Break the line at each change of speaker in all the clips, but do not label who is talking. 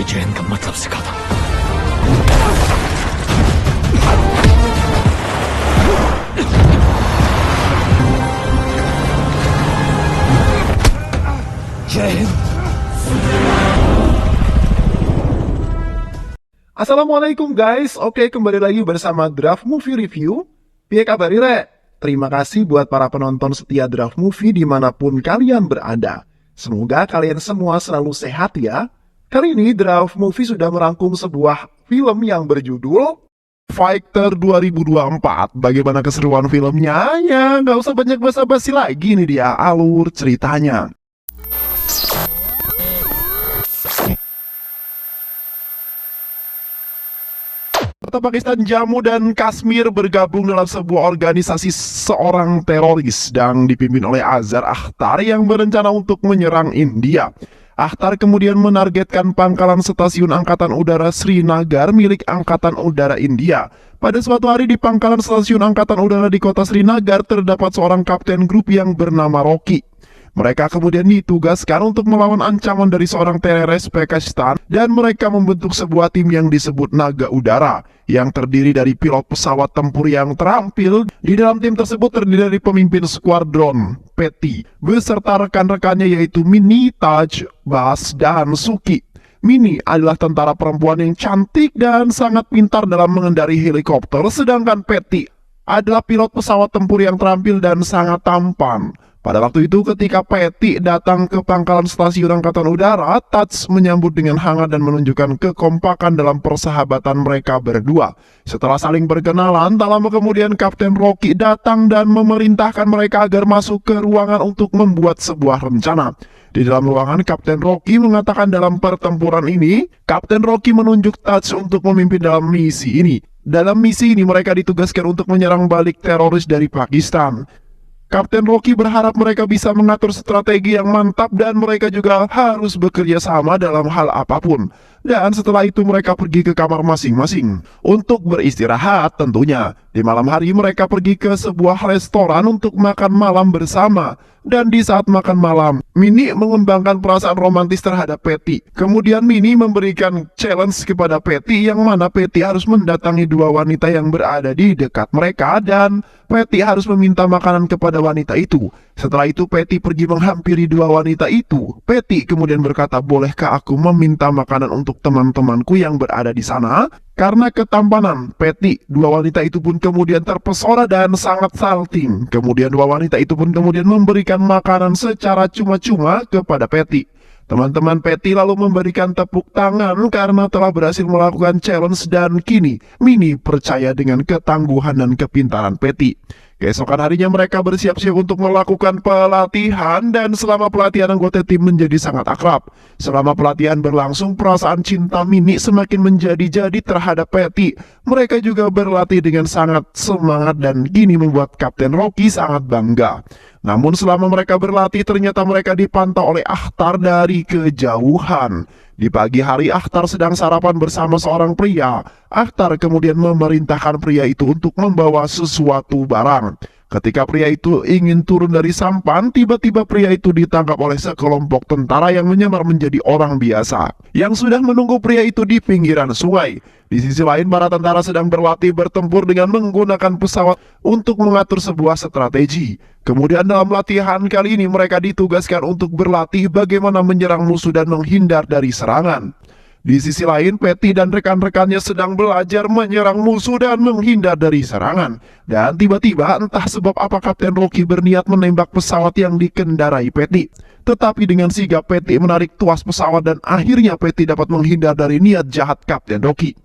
मुझे जैन का मतलब सिखा दो। जय Hind.
Assalamualaikum guys, oke kembali lagi bersama Draft Movie Review. Piye kabar Re? Terima kasih buat para penonton setia Draft Movie dimanapun kalian berada. Semoga kalian semua selalu sehat ya. Kali ini Draft Movie sudah merangkum sebuah film yang berjudul Fighter 2024. Bagaimana keseruan filmnya? Ya nggak usah banyak basa-basi lagi, nih dia alur ceritanya. Pakistan, Jammu dan Kashmir bergabung dalam sebuah organisasi seorang teroris yang dipimpin oleh Azhar Akhtar yang berencana untuk menyerang India. Akhtar kemudian menargetkan pangkalan stasiun Angkatan Udara Srinagar milik Angkatan Udara India. Pada suatu hari di pangkalan stasiun Angkatan Udara di kota Srinagar terdapat seorang kapten grup yang bernama Rocky. Mereka kemudian ditugaskan untuk melawan ancaman dari seorang teroris Pakistan dan mereka membentuk sebuah tim yang disebut Naga Udara yang terdiri dari pilot pesawat tempur yang terampil. Di dalam tim tersebut terdiri dari pemimpin skuadron Petty beserta rekan-rekannya yaitu Mini, Taj, Bas, dan Suki. Mini adalah tentara perempuan yang cantik dan sangat pintar dalam mengendarai helikopter, sedangkan Petty adalah pilot pesawat tempur yang terampil dan sangat tampan. Pada waktu itu ketika Petty datang ke pangkalan stasiun Angkatan Udara, Taj menyambut dengan hangat dan menunjukkan kekompakan dalam persahabatan mereka berdua. Setelah saling berkenalan, tak lama kemudian Kapten Rocky datang dan memerintahkan mereka agar masuk ke ruangan untuk membuat sebuah rencana. Di dalam ruangan, Kapten Rocky mengatakan dalam pertempuran ini, Kapten Rocky menunjuk Taj untuk memimpin dalam misi ini. Dalam misi ini mereka ditugaskan untuk menyerang balik teroris dari Pakistan. Kapten Rocky berharap mereka bisa mengatur strategi yang mantap dan mereka juga harus bekerja sama dalam hal apapun. Dan setelah itu mereka pergi ke kamar masing-masing untuk beristirahat tentunya. Di malam hari mereka pergi ke sebuah restoran untuk makan malam bersama. Dan di saat makan malam, Mini mengembangkan perasaan romantis terhadap Petty. Kemudian Mini memberikan challenge kepada Petty yang mana Petty harus mendatangi dua wanita yang berada di dekat mereka dan Petty harus meminta makanan kepada wanita itu. Setelah itu Petty pergi menghampiri dua wanita itu. Petty kemudian berkata, "Bolehkah aku meminta makanan untuk teman-temanku yang berada di sana?" Karena ketampanan Petty, dua wanita itu pun kemudian terpesona dan sangat salting. Kemudian dua wanita itu pun kemudian memberikan makanan secara cuma-cuma kepada Petty. Teman-teman Petty lalu memberikan tepuk tangan karena telah berhasil melakukan challenge dan kini Mini percaya dengan ketangguhan dan kepintaran Petty. Keesokan harinya mereka bersiap-siap untuk melakukan pelatihan dan selama pelatihan anggota tim menjadi sangat akrab. Selama pelatihan berlangsung perasaan cinta Mini semakin menjadi-jadi terhadap Petty. Mereka juga berlatih dengan sangat semangat dan kini membuat Kapten Rocky sangat bangga. Namun selama mereka berlatih ternyata mereka dipantau oleh Akhtar dari kejauhan. Di pagi hari Akhtar sedang sarapan bersama seorang pria. Akhtar kemudian memerintahkan pria itu untuk membawa sesuatu barang. Ketika pria itu ingin turun dari sampan, tiba-tiba pria itu ditangkap oleh sekelompok tentara yang menyamar menjadi orang biasa yang sudah menunggu pria itu di pinggiran sungai. Di sisi lain, para tentara sedang berlatih bertempur dengan menggunakan pesawat untuk mengatur sebuah strategi. Kemudian dalam latihan kali ini mereka ditugaskan untuk berlatih bagaimana menyerang musuh dan menghindar dari serangan. Di sisi lain, Petty dan rekan-rekannya sedang belajar menyerang musuh dan menghindar dari serangan. Dan tiba-tiba entah sebab apa Kapten Rocky berniat menembak pesawat yang dikendarai Petty. Tetapi dengan sigap Petty menarik tuas pesawat dan akhirnya Petty dapat menghindar dari niat jahat Kapten Rocky.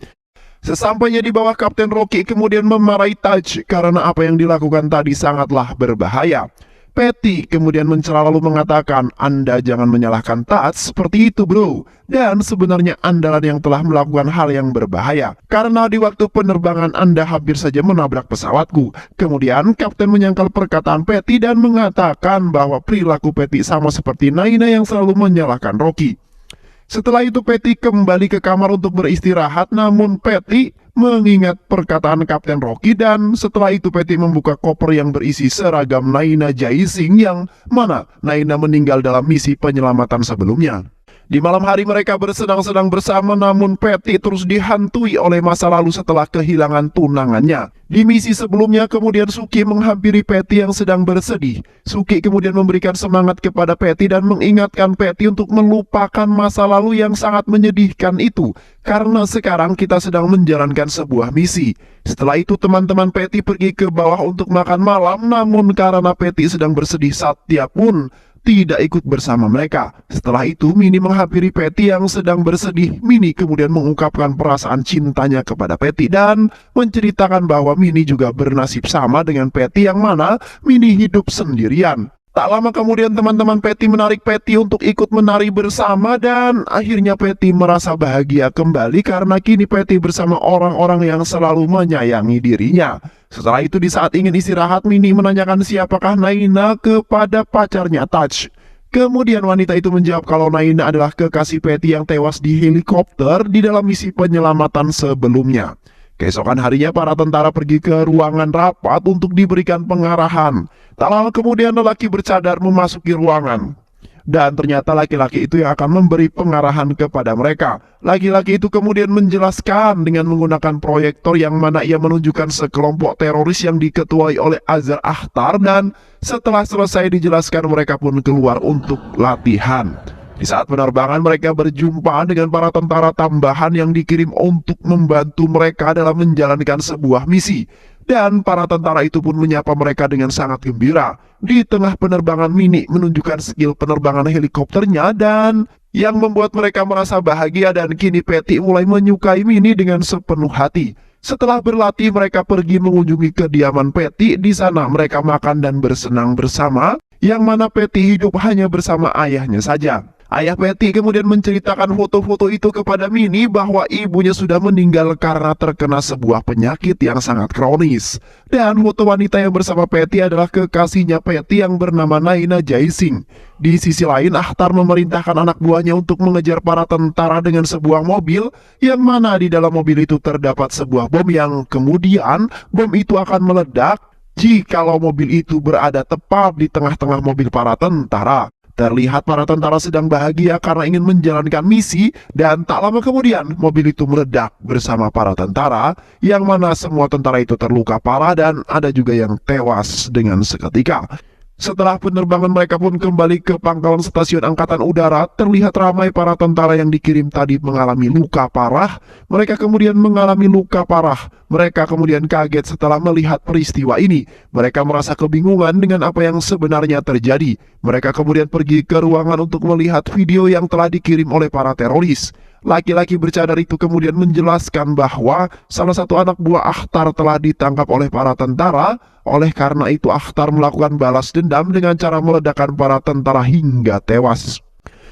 Sesampainya di bawah, Kapten Rocky kemudian memarahi Taj karena apa yang dilakukan tadi sangatlah berbahaya. Petty kemudian mencela lalu mengatakan, "Anda jangan menyalahkan Taj seperti itu bro. Dan sebenarnya Anda yang telah melakukan hal yang berbahaya. Karena di waktu penerbangan Anda hampir saja menabrak pesawatku." Kemudian Kapten menyangkal perkataan Petty dan mengatakan bahwa perilaku Petty sama seperti Naina yang selalu menyalahkan Rocky. Setelah itu Petty kembali ke kamar untuk beristirahat, namun Petty mengingat perkataan Kapten Rocky dan setelah itu Petty membuka koper yang berisi seragam Naina Jai Singh yang mana Naina meninggal dalam misi penyelamatan sebelumnya. Di malam hari mereka bersenang-senang bersama, namun Patty terus dihantui oleh masa lalu setelah kehilangan tunangannya. Di misi sebelumnya kemudian Suki menghampiri Patty yang sedang bersedih. Suki kemudian memberikan semangat kepada Patty dan mengingatkan Patty untuk melupakan masa lalu yang sangat menyedihkan itu, karena sekarang kita sedang menjalankan sebuah misi. Setelah itu teman-teman Patty pergi ke bawah untuk makan malam, namun karena Patty sedang bersedih, Satya pun tidak ikut bersama mereka. Setelah itu Minnie menghampiri Patty yang sedang bersedih. Minnie kemudian mengungkapkan perasaan cintanya kepada Patty dan menceritakan bahwa Minnie juga bernasib sama dengan Patty, yang mana Minnie hidup sendirian. Tak lama kemudian teman-teman Patty menarik Patty untuk ikut menari bersama, dan akhirnya Patty merasa bahagia kembali karena kini Patty bersama orang-orang yang selalu menyayangi dirinya. Setelah itu di saat ingin istirahat, Minnie menanyakan siapakah Naina kepada pacarnya Taj. Kemudian wanita itu menjawab kalau Naina adalah kekasih Patty yang tewas di helikopter di dalam misi penyelamatan sebelumnya. Keesokan harinya para tentara pergi ke ruangan rapat untuk diberikan pengarahan. Tak lama kemudian lelaki bercadar memasuki ruangan. Dan ternyata laki-laki itu yang akan memberi pengarahan kepada mereka. Laki-laki itu kemudian menjelaskan dengan menggunakan proyektor, yang mana ia menunjukkan sekelompok teroris yang diketuai oleh Azar Akhtar, dan setelah selesai dijelaskan mereka pun keluar untuk latihan. Di saat penerbangan mereka berjumpa dengan para tentara tambahan yang dikirim untuk membantu mereka dalam menjalankan sebuah misi. Dan para tentara itu pun menyapa mereka dengan sangat gembira. Di tengah penerbangan, Minnie menunjukkan skill penerbangan helikopternya dan yang membuat mereka merasa bahagia, dan kini Patty mulai menyukai Minnie dengan sepenuh hati. Setelah berlatih, mereka pergi mengunjungi kediaman Patty. Di sana mereka makan dan bersenang bersama, yang mana Patty hidup hanya bersama ayahnya saja. Ayah Patty kemudian menceritakan foto-foto itu kepada Minnie bahwa ibunya sudah meninggal karena terkena sebuah penyakit yang sangat kronis. Dan foto wanita yang bersama Patty adalah kekasihnya Patty yang bernama Naina Jaising. Di sisi lain, Akhtar memerintahkan anak buahnya untuk mengejar para tentara dengan sebuah mobil, yang mana di dalam mobil itu terdapat sebuah bom yang kemudian bom itu akan meledak jikalau mobil itu berada tepat di tengah-tengah mobil para tentara. Terlihat para tentara sedang bahagia karena ingin menjalankan misi, dan tak lama kemudian mobil itu meledak bersama para tentara, yang mana semua tentara itu terluka parah dan ada juga yang tewas dengan seketika. Setelah penerbangan mereka pun kembali ke pangkalan stasiun angkatan udara. Terlihat ramai para tentara yang dikirim tadi mengalami luka parah. Mereka kemudian mengalami luka parah. Mereka kemudian kaget setelah melihat peristiwa ini. Mereka merasa kebingungan dengan apa yang sebenarnya terjadi. Mereka kemudian pergi ke ruangan untuk melihat video yang telah dikirim oleh para teroris. Laki-laki bercadar itu kemudian menjelaskan bahwa salah satu anak buah Akhtar telah ditangkap oleh para tentara. Oleh karena itu Akhtar melakukan balas dendam dengan cara meledakkan para tentara hingga tewas.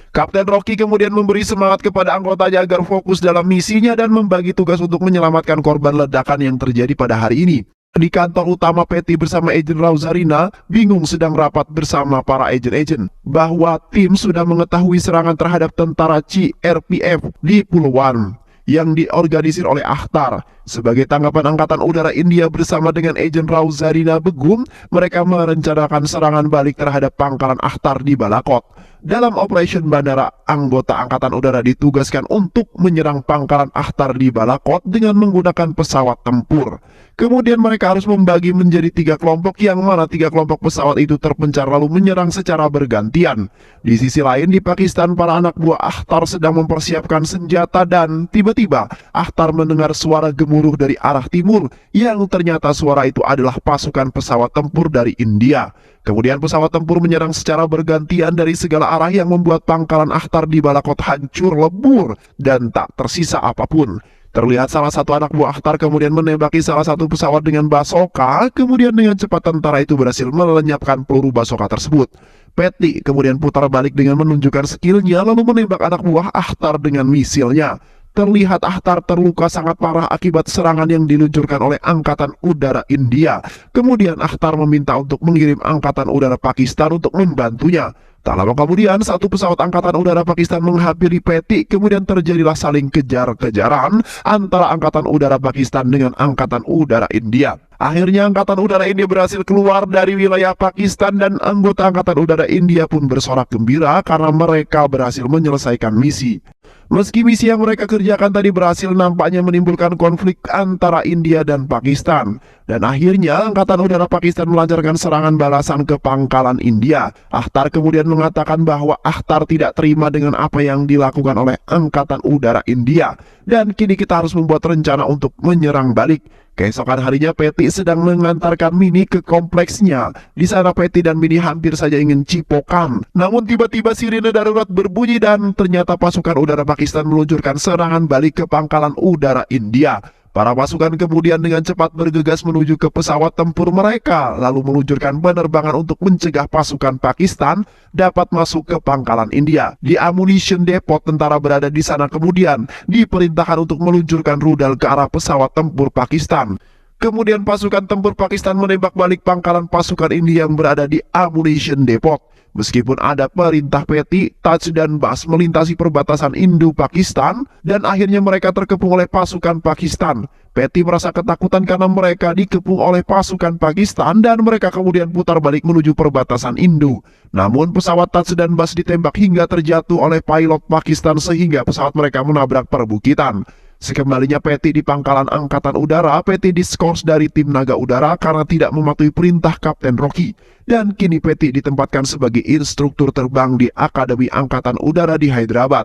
Kapten Rocky kemudian memberi semangat kepada anggotanya agar fokus dalam misinya dan membagi tugas untuk menyelamatkan korban ledakan yang terjadi pada hari ini. Di kantor utama Patty bersama Agent Rauzarina, Bingung sedang rapat bersama para agen-agen bahwa tim sudah mengetahui serangan terhadap tentara CRPF di Pulauan yang diorganisir oleh Akhtar. Sebagai tanggapan Angkatan Udara India bersama dengan Agent Rauzarina Begum, mereka merencanakan serangan balik terhadap pangkalan Akhtar di Balakot. Dalam operation bandara, anggota Angkatan Udara ditugaskan untuk menyerang pangkalan Akhtar di Balakot dengan menggunakan pesawat tempur. Kemudian mereka harus membagi menjadi 3 kelompok, yang mana 3 kelompok pesawat itu terpencar lalu menyerang secara bergantian. Di sisi lain di Pakistan, para anak buah Akhtar sedang mempersiapkan senjata dan tiba-tiba Akhtar mendengar suara gemuruh dari arah timur, yang ternyata suara itu adalah pasukan pesawat tempur dari India. Kemudian pesawat tempur menyerang secara bergantian dari segala arah yang membuat pangkalan Akhtar di Balakot hancur lebur dan tak tersisa apapun. Terlihat salah satu anak buah Akhtar kemudian menembaki salah satu pesawat dengan basoka. Kemudian dengan cepat tentara itu berhasil melenyapkan peluru basoka tersebut. Patty kemudian putar balik dengan menunjukkan skillnya lalu menembak anak buah Akhtar dengan misilnya. Terlihat Akhtar terluka sangat parah akibat serangan yang diluncurkan oleh Angkatan Udara India. Kemudian Akhtar meminta untuk mengirim Angkatan Udara Pakistan untuk membantunya. Tak lama kemudian, satu pesawat Angkatan Udara Pakistan menghampiri Petty, kemudian terjadilah saling kejar-kejaran antara Angkatan Udara Pakistan dengan Angkatan Udara India. Akhirnya Angkatan Udara India berhasil keluar dari wilayah Pakistan dan anggota Angkatan Udara India pun bersorak gembira karena mereka berhasil menyelesaikan misi. Meski misi yang mereka kerjakan tadi berhasil, nampaknya menimbulkan konflik antara India dan Pakistan. Dan akhirnya Angkatan Udara Pakistan melancarkan serangan balasan ke pangkalan India. Akhtar kemudian mengatakan bahwa Akhtar tidak terima dengan apa yang dilakukan oleh Angkatan Udara India. Dan kini kita harus membuat rencana untuk menyerang balik. Keesokan harinya Petty sedang mengantarkan Mini ke kompleksnya. Di sana Petty dan Mini hampir saja ingin cipokan. Namun tiba-tiba sirine darurat berbunyi dan ternyata pasukan udara Pakistan meluncurkan serangan balik ke pangkalan udara India. Para pasukan kemudian dengan cepat bergegas menuju ke pesawat tempur mereka, lalu meluncurkan penerbangan untuk mencegah pasukan Pakistan dapat masuk ke pangkalan India. Di ammunition depot, tentara berada di sana kemudian diperintahkan untuk meluncurkan rudal ke arah pesawat tempur Pakistan. Kemudian pasukan tempur Pakistan menembak balik pangkalan pasukan India yang berada di ammunition depot. Meskipun ada perintah Petty, Taj dan Bas melintasi perbatasan Indo-Pakistan dan akhirnya mereka terkepung oleh pasukan Pakistan. Petty merasa ketakutan karena mereka dikepung oleh pasukan Pakistan dan mereka kemudian putar balik menuju perbatasan Indo. Namun pesawat Taj dan Bas ditembak hingga terjatuh oleh pilot Pakistan sehingga pesawat mereka menabrak perbukitan. Sekembalinya Petty di pangkalan Angkatan Udara, Petty diskors dari tim naga udara karena tidak mematuhi perintah Kapten Rocky. Dan kini Petty ditempatkan sebagai instruktur terbang di Akademi Angkatan Udara di Hyderabad.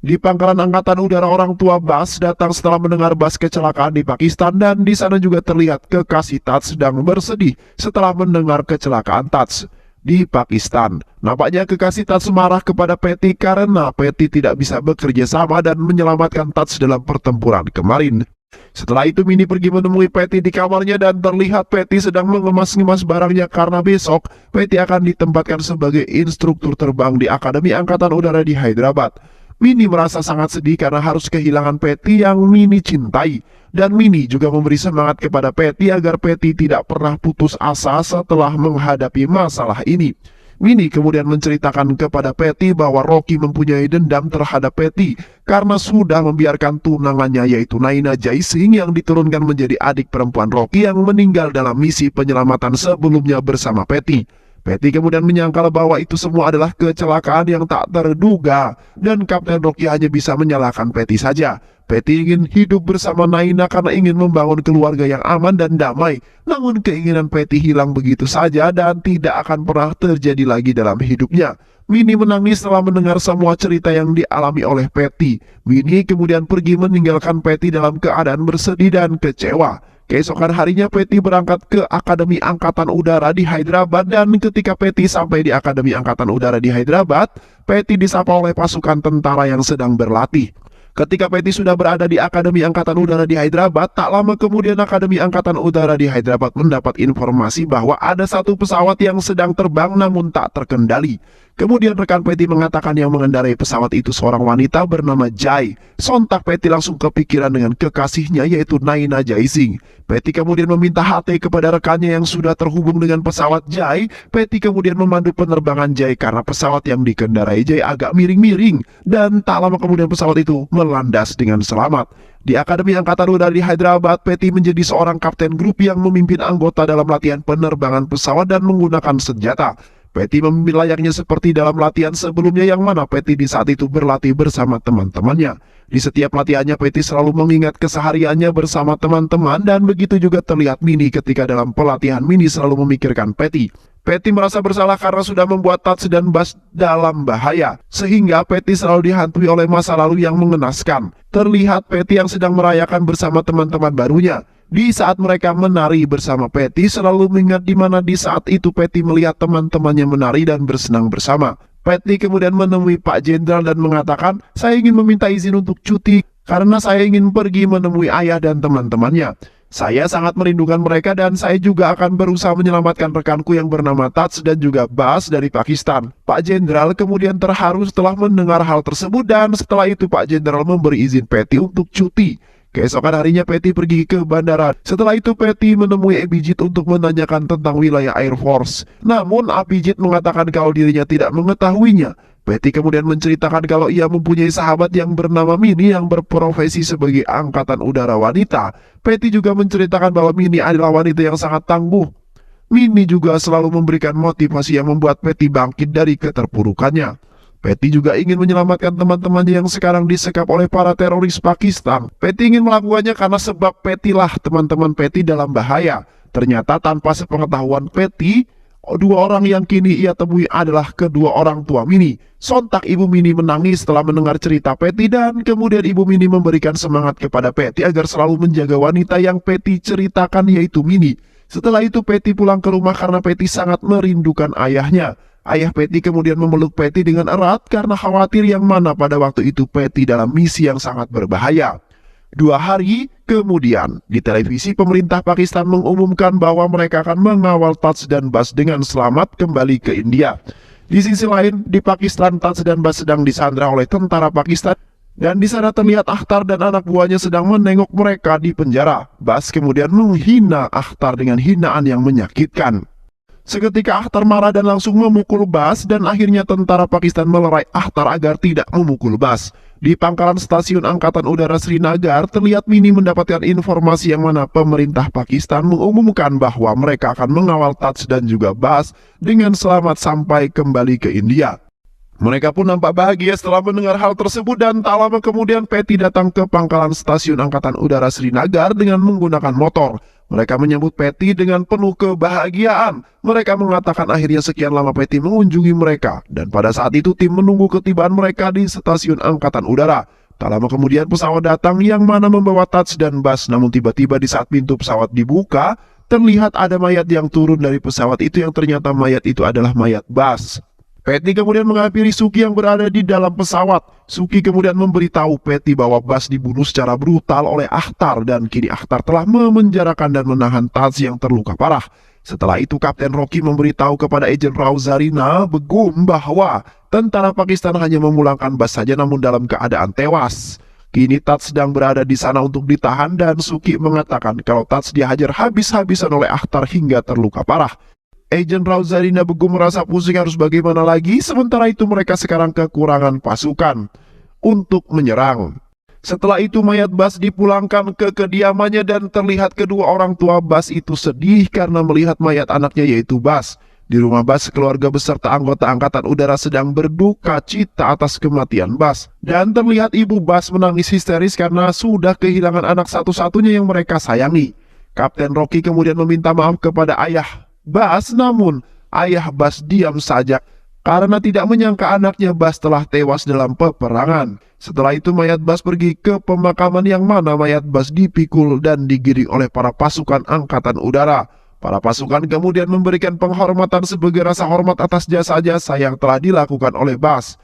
Di pangkalan Angkatan Udara, orang tua Bas datang setelah mendengar Bas kecelakaan di Pakistan dan di sana juga terlihat kekasih Taj sedang bersedih setelah mendengar kecelakaan Taj di Pakistan. Nampaknya kekasih Taj marah kepada Petty karena Petty tidak bisa bekerja sama dan menyelamatkan Taj dalam pertempuran kemarin. Setelah itu Mini pergi menemui Petty di kamarnya dan terlihat Petty sedang mengemas-ngemas barangnya karena besok Petty akan ditempatkan sebagai instruktur terbang di Akademi Angkatan Udara di Hyderabad. Mini merasa sangat sedih karena harus kehilangan Petty yang Mini cintai. Dan Mini juga memberi semangat kepada Petty agar Petty tidak pernah putus asa setelah menghadapi masalah ini. Mini kemudian menceritakan kepada Petty bahwa Rocky mempunyai dendam terhadap Petty karena sudah membiarkan tunangannya yaitu Naina Jai Singh yang diturunkan menjadi adik perempuan Rocky yang meninggal dalam misi penyelamatan sebelumnya bersama Petty. Petty kemudian menyangkal bahwa itu semua adalah kecelakaan yang tak terduga dan Kapten Rocky hanya bisa menyalahkan Petty saja. Petty ingin hidup bersama Naina karena ingin membangun keluarga yang aman dan damai. Namun keinginan Petty hilang begitu saja dan tidak akan pernah terjadi lagi dalam hidupnya. Mini menangis setelah mendengar semua cerita yang dialami oleh Petty. Mini kemudian pergi meninggalkan Petty dalam keadaan bersedih dan kecewa. Keesokan harinya Petty berangkat ke Akademi Angkatan Udara di Hyderabad dan ketika Petty sampai di Akademi Angkatan Udara di Hyderabad, Petty disapa oleh pasukan tentara yang sedang berlatih. Ketika Petty sudah berada di Akademi Angkatan Udara di Hyderabad, tak lama kemudian Akademi Angkatan Udara di Hyderabad mendapat informasi bahwa ada satu pesawat yang sedang terbang namun tak terkendali. Kemudian rekan Petty mengatakan yang mengendarai pesawat itu seorang wanita bernama Jai. Sontak Petty langsung kepikiran dengan kekasihnya yaitu Naina Jai Singh. Petty kemudian meminta HT kepada rekannya yang sudah terhubung dengan pesawat Jai. Petty kemudian memandu penerbangan Jai karena pesawat yang dikendarai Jai agak miring-miring. Dan tak lama kemudian pesawat itu melandas dengan selamat. Di Akademi Angkatan Udara di Hyderabad, Petty menjadi seorang kapten grup yang memimpin anggota dalam latihan penerbangan pesawat dan menggunakan senjata. Petty memimpin layaknya seperti dalam latihan sebelumnya yang mana Petty di saat itu berlatih bersama teman-temannya. Di setiap latihannya Petty selalu mengingat kesehariannya bersama teman-teman dan begitu juga terlihat Mini ketika dalam pelatihan Mini selalu memikirkan Petty. Petty merasa bersalah karena sudah membuat Taj dan Bas dalam bahaya, sehingga Petty selalu dihantui oleh masa lalu yang mengenaskan. Terlihat Petty yang sedang merayakan bersama teman-teman barunya. Di saat mereka menari bersama Petty, selalu mengingat di mana di saat itu Petty melihat teman-temannya menari dan bersenang bersama. Petty kemudian menemui Pak Jenderal dan mengatakan, "Saya ingin meminta izin untuk cuti karena saya ingin pergi menemui ayah dan teman-temannya. Saya sangat merindukan mereka dan saya juga akan berusaha menyelamatkan rekanku yang bernama Taj dan juga Bas dari Pakistan." Pak Jenderal kemudian terharu setelah mendengar hal tersebut dan setelah itu Pak Jenderal memberi izin Petty untuk cuti. Keesokan harinya Patty pergi ke bandara. Setelah itu Patty menemui Abhijit untuk menanyakan tentang wilayah Air Force. Namun Abhijit mengatakan kalau dirinya tidak mengetahuinya. Patty kemudian menceritakan kalau ia mempunyai sahabat yang bernama Minnie yang berprofesi sebagai angkatan udara wanita. Patty juga menceritakan bahwa Minnie adalah wanita yang sangat tangguh. Minnie juga selalu memberikan motivasi yang membuat Patty bangkit dari keterpurukannya. Patty juga ingin menyelamatkan teman-temannya yang sekarang disekap oleh para teroris Pakistan. Patty ingin melakukannya karena sebab Patty lah teman-teman Patty dalam bahaya. Ternyata tanpa sepengetahuan Patty, dua orang yang kini ia temui adalah kedua orang tua Minnie. Sontak ibu Minnie menangis setelah mendengar cerita Patty dan kemudian ibu Minnie memberikan semangat kepada Patty agar selalu menjaga wanita yang Patty ceritakan, yaitu Minnie. Setelah itu Patty pulang ke rumah karena Patty sangat merindukan ayahnya. Ayah Patty kemudian memeluk Patty dengan erat karena khawatir yang mana pada waktu itu Patty dalam misi yang sangat berbahaya. 2 hari kemudian, di televisi pemerintah Pakistan mengumumkan bahwa mereka akan mengawal Taj dan Bas dengan selamat kembali ke India. Di sisi lain, di Pakistan Taj dan Bas sedang disandra oleh tentara Pakistan dan di sana terlihat Akhtar dan anak buahnya sedang menengok mereka di penjara. Bas kemudian menghina Akhtar dengan hinaan yang menyakitkan. Seketika Akhtar marah dan langsung memukul Bas dan akhirnya tentara Pakistan melerai Akhtar agar tidak memukul Bas. Di pangkalan stasiun Angkatan Udara Srinagar terlihat Minnie mendapatkan informasi yang mana pemerintah Pakistan mengumumkan bahwa mereka akan mengawal Taj dan juga Bas dengan selamat sampai kembali ke India. Mereka pun nampak bahagia setelah mendengar hal tersebut dan tak lama kemudian Patty datang ke pangkalan stasiun Angkatan Udara Srinagar dengan menggunakan motor. Mereka menyambut Patty dengan penuh kebahagiaan. Mereka mengatakan akhirnya sekian lama Patty mengunjungi mereka. Dan pada saat itu tim menunggu ketibaan mereka di stasiun Angkatan Udara. Tak lama kemudian pesawat datang yang mana membawa Taj dan Bas. Namun tiba-tiba di saat pintu pesawat dibuka, terlihat ada mayat yang turun dari pesawat itu yang ternyata mayat itu adalah mayat Bas. Patty kemudian menghampiri Suki yang berada di dalam pesawat. Suki kemudian memberitahu Patty bahwa Bas dibunuh secara brutal oleh Akhtar dan kini Akhtar telah memenjarakan dan menahan Taj yang terluka parah. Setelah itu Kapten Rocky memberitahu kepada Agen Rao Zarina Begum bahwa tentara Pakistan hanya memulangkan Bas saja namun dalam keadaan tewas. Kini Taj sedang berada di sana untuk ditahan dan Suki mengatakan kalau Taj dihajar habis-habisan oleh Akhtar hingga terluka parah. Agen Rao Zarina Begum merasa pusing harus bagaimana lagi, sementara itu mereka sekarang kekurangan pasukan untuk menyerang. Setelah itu mayat Bas dipulangkan ke kediamannya dan terlihat kedua orang tua Bas itu sedih karena melihat mayat anaknya yaitu Bas. Di rumah Bas, keluarga beserta anggota Angkatan Udara sedang berduka cita atas kematian Bas. Dan terlihat ibu Bas menangis histeris karena sudah kehilangan anak satu-satunya yang mereka sayangi. Kapten Rocky kemudian meminta maaf kepada ayah Bas, namun ayah Bas diam saja karena tidak menyangka anaknya Bas telah tewas dalam peperangan. Setelah itu mayat Bas pergi ke pemakaman yang mana mayat Bas dipikul dan digiring oleh para pasukan Angkatan Udara. Para pasukan kemudian memberikan penghormatan sebagai rasa hormat atas jasa-jasa yang telah dilakukan oleh Bas.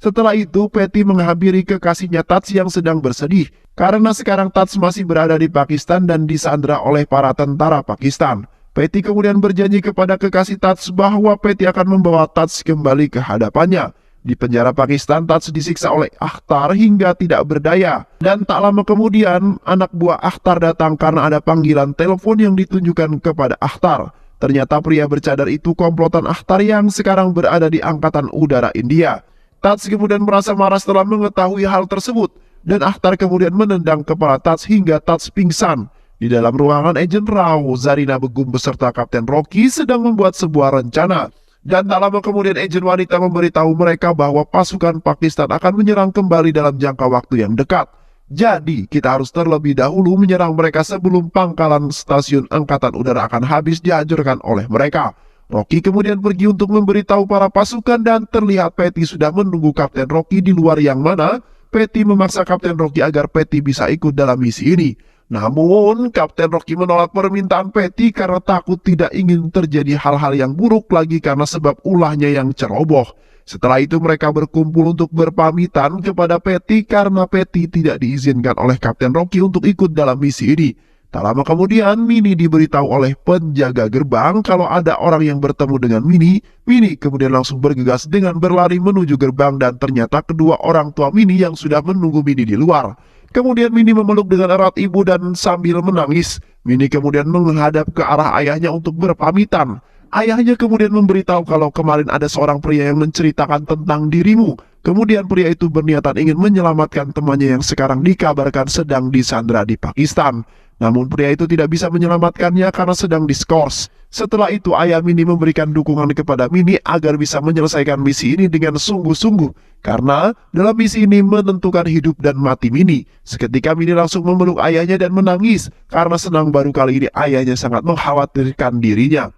Setelah itu Patty menghampiri kekasihnya Taj yang sedang bersedih karena sekarang Taj masih berada di Pakistan dan disandra oleh para tentara Pakistan. Patty kemudian berjanji kepada kekasih Taj bahwa Patty akan membawa Taj kembali ke hadapannya. Di penjara Pakistan, Taj disiksa oleh Akhtar hingga tidak berdaya. Dan tak lama kemudian, anak buah Akhtar datang karena ada panggilan telepon yang ditunjukkan kepada Akhtar. Ternyata pria bercadar itu komplotan Akhtar yang sekarang berada di Angkatan Udara India. Taj kemudian merasa marah setelah mengetahui hal tersebut. Dan Akhtar kemudian menendang kepala Taj hingga Taj pingsan. Di dalam ruangan Agen Rao, Zarina Begum beserta Kapten Rocky sedang membuat sebuah rencana. Dan tak lama kemudian agen wanita memberitahu mereka bahwa pasukan Pakistan akan menyerang kembali dalam jangka waktu yang dekat. Jadi kita harus terlebih dahulu menyerang mereka sebelum pangkalan stasiun Angkatan Udara akan habis dihancurkan oleh mereka. Rocky kemudian pergi untuk memberitahu para pasukan dan terlihat Patty sudah menunggu Kapten Rocky di luar yang mana Patty memaksa Kapten Rocky agar Patty bisa ikut dalam misi ini. Namun, Kapten Rocky menolak permintaan Patty karena takut tidak ingin terjadi hal-hal yang buruk lagi karena sebab ulahnya yang ceroboh. Setelah itu mereka berkumpul untuk berpamitan kepada Patty karena Patty tidak diizinkan oleh Kapten Rocky untuk ikut dalam misi ini. Tak lama kemudian, Minnie diberitahu oleh penjaga gerbang kalau ada orang yang bertemu dengan Minnie. Minnie kemudian langsung bergegas dengan berlari menuju gerbang dan ternyata kedua orang tua Minnie yang sudah menunggu Minnie di luar. Kemudian Mini memeluk dengan erat ibu dan sambil menangis, Mini kemudian menghadap ke arah ayahnya untuk berpamitan. Ayahnya kemudian memberitahu kalau kemarin ada seorang pria yang menceritakan tentang dirimu. Kemudian pria itu berniatan ingin menyelamatkan temannya yang sekarang dikabarkan sedang disandra di Pakistan. Namun pria itu tidak bisa menyelamatkannya karena sedang diskors. Setelah itu ayah Mini memberikan dukungan kepada Mini agar bisa menyelesaikan misi ini dengan sungguh-sungguh. Karena dalam misi ini menentukan hidup dan mati Mini. Seketika Mini langsung memeluk ayahnya dan menangis karena senang baru kali ini ayahnya sangat mengkhawatirkan dirinya.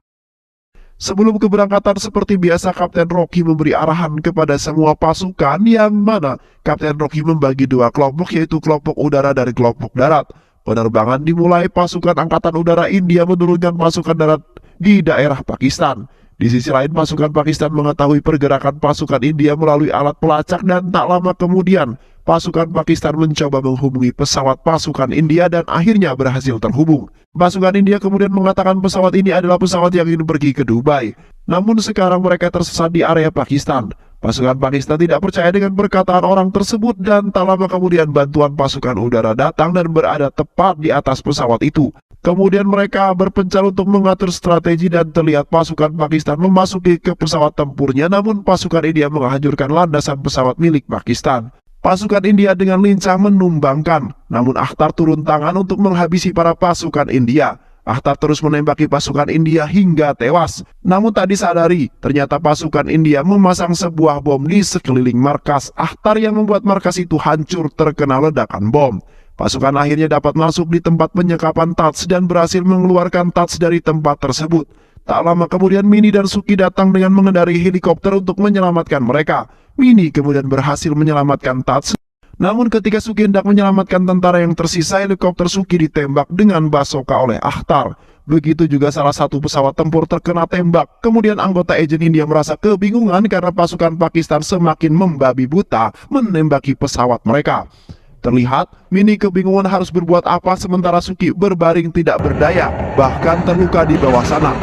Sebelum keberangkatan seperti biasa, Kapten Rocky memberi arahan kepada semua pasukan yang mana Kapten Rocky membagi dua kelompok, yaitu kelompok udara dan kelompok darat. Penerbangan dimulai, pasukan Angkatan Udara India menurunkan pasukan darat di daerah Pakistan. Di sisi lain, pasukan Pakistan mengetahui pergerakan pasukan India melalui alat pelacak dan tak lama kemudian, pasukan Pakistan mencoba menghubungi pesawat pasukan India dan akhirnya berhasil terhubung. Pasukan India kemudian mengatakan pesawat ini adalah pesawat yang ingin pergi ke Dubai. Namun sekarang mereka tersesat di area Pakistan. Pasukan Pakistan tidak percaya dengan perkataan orang tersebut dan tak lama kemudian bantuan pasukan udara datang dan berada tepat di atas pesawat itu. Kemudian mereka berpencar untuk mengatur strategi dan terlihat pasukan Pakistan memasuki ke pesawat tempurnya, namun pasukan India menghancurkan landasan pesawat milik Pakistan. Pasukan India dengan lincah menumbangkan, namun Akhtar turun tangan untuk menghabisi para pasukan India. Akhtar terus menembaki pasukan India hingga tewas. Namun tak disadari, ternyata pasukan India memasang sebuah bom di sekeliling markas Akhtar yang membuat markas itu hancur terkena ledakan bom. Pasukan akhirnya dapat masuk di tempat penyekapan Taj dan berhasil mengeluarkan Taj dari tempat tersebut. Tak lama kemudian Mini dan Suki datang dengan mengendarai helikopter untuk menyelamatkan mereka. Mini kemudian berhasil menyelamatkan Taj. Namun ketika Suki hendak menyelamatkan tentara yang tersisa, helikopter Suki ditembak dengan basoka oleh Akhtar. Begitu juga salah satu pesawat tempur terkena tembak. Kemudian anggota agen India merasa kebingungan karena pasukan Pakistan semakin membabi buta menembaki pesawat mereka. Terlihat, Mini kebingungan harus berbuat apa sementara Suki berbaring tidak berdaya, bahkan terluka di bawah sana.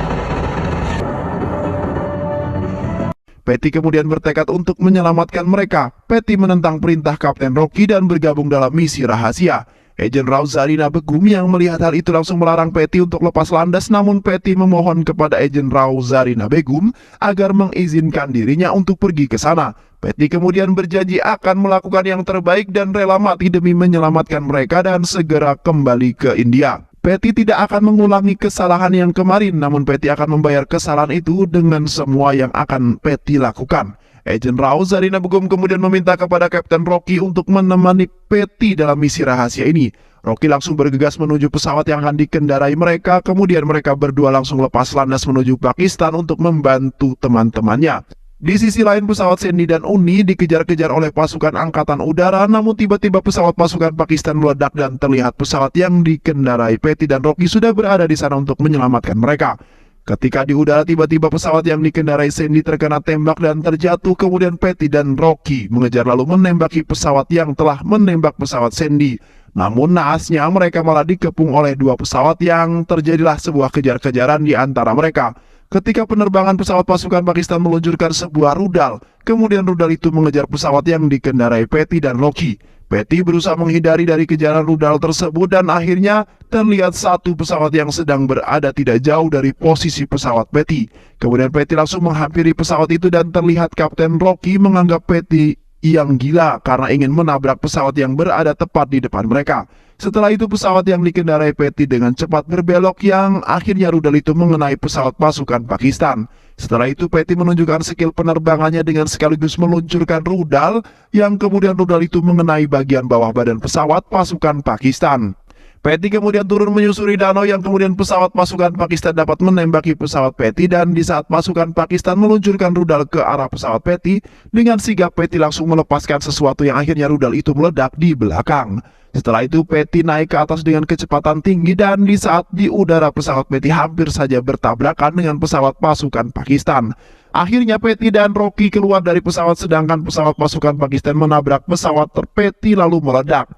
Patty kemudian bertekad untuk menyelamatkan mereka. Patty menentang perintah Kapten Rocky dan bergabung dalam misi rahasia. Agen Rao Zarina Begum yang melihat hal itu langsung melarang Patty untuk lepas landas, namun Patty memohon kepada Agen Rao Zarina Begum agar mengizinkan dirinya untuk pergi ke sana. Patty kemudian berjanji akan melakukan yang terbaik dan rela mati demi menyelamatkan mereka dan segera kembali ke India. Patty tidak akan mengulangi kesalahan yang kemarin, namun Patty akan membayar kesalahan itu dengan semua yang akan Patty lakukan. Agen Rao Zarina Begum kemudian meminta kepada Kapten Rocky untuk menemani Patty dalam misi rahasia ini. Rocky langsung bergegas menuju pesawat yang akan dikendarai mereka, kemudian mereka berdua langsung lepas landas menuju Pakistan untuk membantu teman-temannya. Di sisi lain, pesawat Sandy dan Uni dikejar-kejar oleh pasukan angkatan udara, namun tiba-tiba pesawat pasukan Pakistan meledak dan terlihat pesawat yang dikendarai Patty dan Rocky sudah berada di sana untuk menyelamatkan mereka. Ketika di udara, tiba-tiba pesawat yang dikendarai Sandy terkena tembak dan terjatuh, kemudian Patty dan Rocky mengejar lalu menembaki pesawat yang telah menembak pesawat Sandy. Namun naasnya mereka malah dikepung oleh dua pesawat yang terjadilah sebuah kejar-kejaran di antara mereka. Ketika penerbangan pesawat pasukan Pakistan meluncurkan sebuah rudal, kemudian rudal itu mengejar pesawat yang dikendarai Patty dan Rocky. Patty berusaha menghindari dari kejaran rudal tersebut dan akhirnya terlihat satu pesawat yang sedang berada tidak jauh dari posisi pesawat Patty. Kemudian Patty langsung menghampiri pesawat itu dan terlihat Kapten Rocky menganggap Patty yang gila karena ingin menabrak pesawat yang berada tepat di depan mereka. Setelah itu pesawat yang dikendarai Patty dengan cepat berbelok yang akhirnya rudal itu mengenai pesawat pasukan Pakistan. Setelah itu Patty menunjukkan skill penerbangannya dengan sekaligus meluncurkan rudal yang kemudian rudal itu mengenai bagian bawah badan pesawat pasukan Pakistan. Patty kemudian turun menyusuri danau yang kemudian pesawat pasukan Pakistan dapat menembaki pesawat Patty dan di saat pasukan Pakistan meluncurkan rudal ke arah pesawat Patty, dengan sigap Patty langsung melepaskan sesuatu yang akhirnya rudal itu meledak di belakang. Setelah itu Patty naik ke atas dengan kecepatan tinggi dan di saat di udara pesawat Patty hampir saja bertabrakan dengan pesawat pasukan Pakistan. Akhirnya Patty dan Rocky keluar dari pesawat sedangkan pesawat pasukan Pakistan menabrak pesawat Patty lalu meledak.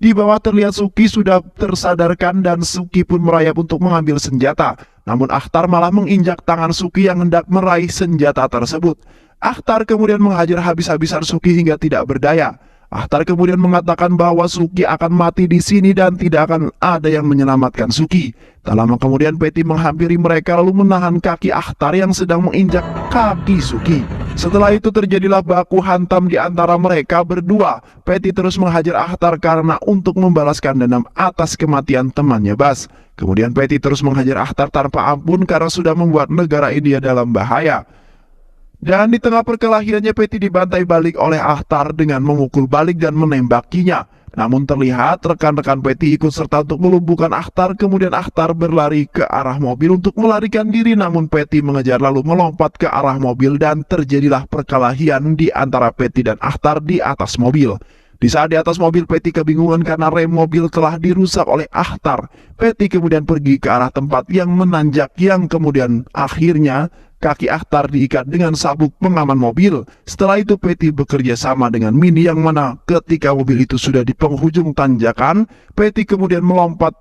Di bawah terlihat Suki sudah tersadarkan dan Suki pun merayap untuk mengambil senjata. Namun Akhtar malah menginjak tangan Suki yang hendak meraih senjata tersebut. Akhtar kemudian menghajar habis-habisan Suki hingga tidak berdaya. Ahtar kemudian mengatakan bahwa Suki akan mati di sini dan tidak akan ada yang menyelamatkan Suki. Tak lama kemudian Patty menghampiri mereka lalu menahan kaki Ahtar yang sedang menginjak kaki Suki. Setelah itu terjadilah baku hantam di antara mereka berdua. Patty terus menghajar Ahtar karena untuk membalaskan dendam atas kematian temannya Bas. Kemudian Patty terus menghajar Ahtar tanpa ampun karena sudah membuat negara India dalam bahaya. Dan di tengah perkelahiannya Patty dibantai balik oleh Ahtar dengan memukul balik dan menembakinya. Namun terlihat rekan-rekan Patty ikut serta untuk melumpuhkan Ahtar. Kemudian Ahtar berlari ke arah mobil untuk melarikan diri, namun Patty mengejar lalu melompat ke arah mobil dan terjadilah perkelahian di antara Patty dan Ahtar di atas mobil. Di saat di atas mobil, Patty kebingungan karena rem mobil telah dirusak oleh Ahtar. Patty kemudian pergi ke arah tempat yang menanjak yang kemudian akhirnya kaki Ahtar diikat dengan sabuk pengaman mobil. Setelah itu Patty bekerja sama dengan Minnie yang mana ketika mobil itu sudah di penghujung tanjakan, Patty kemudian melompat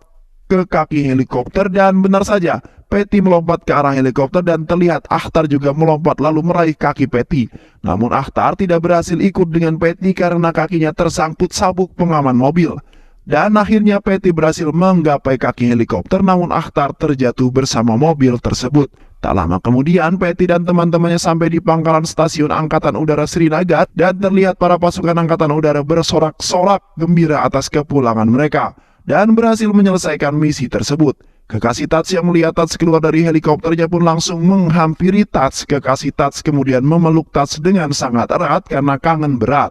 ke kaki helikopter dan benar saja Patty melompat ke arah helikopter dan terlihat Ahtar juga melompat lalu meraih kaki Patty. Namun Ahtar tidak berhasil ikut dengan Patty karena kakinya tersangkut sabuk pengaman mobil. Dan akhirnya Patty berhasil menggapai kaki helikopter, namun Ahtar terjatuh bersama mobil tersebut. Tak lama kemudian, Patty dan teman-temannya sampai di pangkalan stasiun Angkatan Udara Srinagar dan terlihat para pasukan Angkatan Udara bersorak-sorak gembira atas kepulangan mereka dan berhasil menyelesaikan misi tersebut. Kekasih Tats yang melihat Tats keluar dari helikopternya pun langsung menghampiri Tats. Kekasih Tats kemudian memeluk Tats dengan sangat erat karena kangen berat.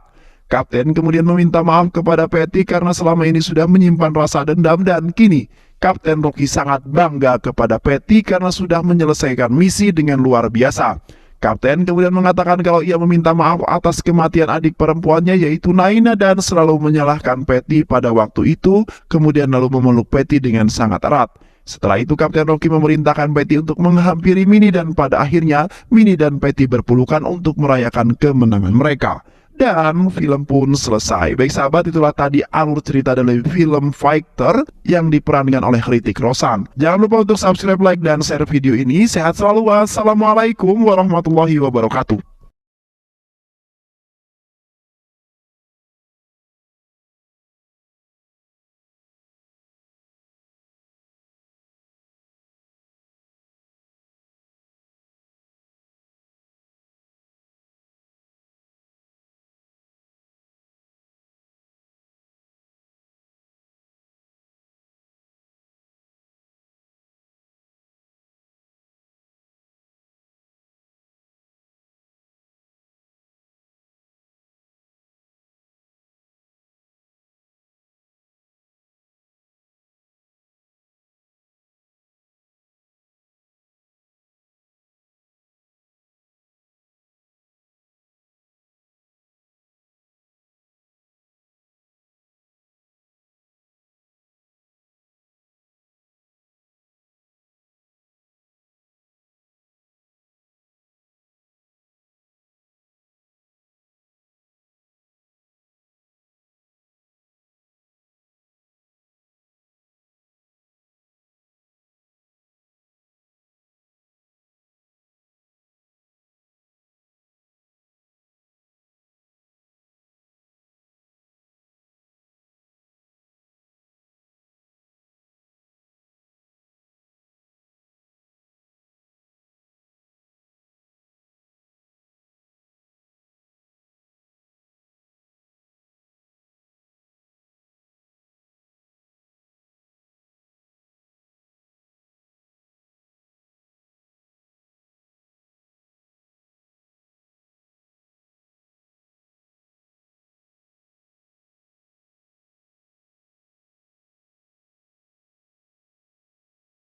Kapten kemudian meminta maaf kepada Patty karena selama ini sudah menyimpan rasa dendam dan kini Kapten Rocky sangat bangga kepada Patty karena sudah menyelesaikan misi dengan luar biasa. Kapten kemudian mengatakan kalau ia meminta maaf atas kematian adik perempuannya yaitu Naina dan selalu menyalahkan Patty pada waktu itu, kemudian lalu memeluk Patty dengan sangat erat. Setelah itu Kapten Rocky memerintahkan Patty untuk menghampiri Minnie dan pada akhirnya Minnie dan Patty berpelukan untuk merayakan kemenangan mereka. Dan film pun selesai. Baik sahabat, itulah tadi alur cerita dari film Fighter yang diperankan oleh Hrithik Roshan. Jangan lupa untuk subscribe, like, dan share video ini. Sehat selalu. Wassalamualaikum warahmatullahi wabarakatuh.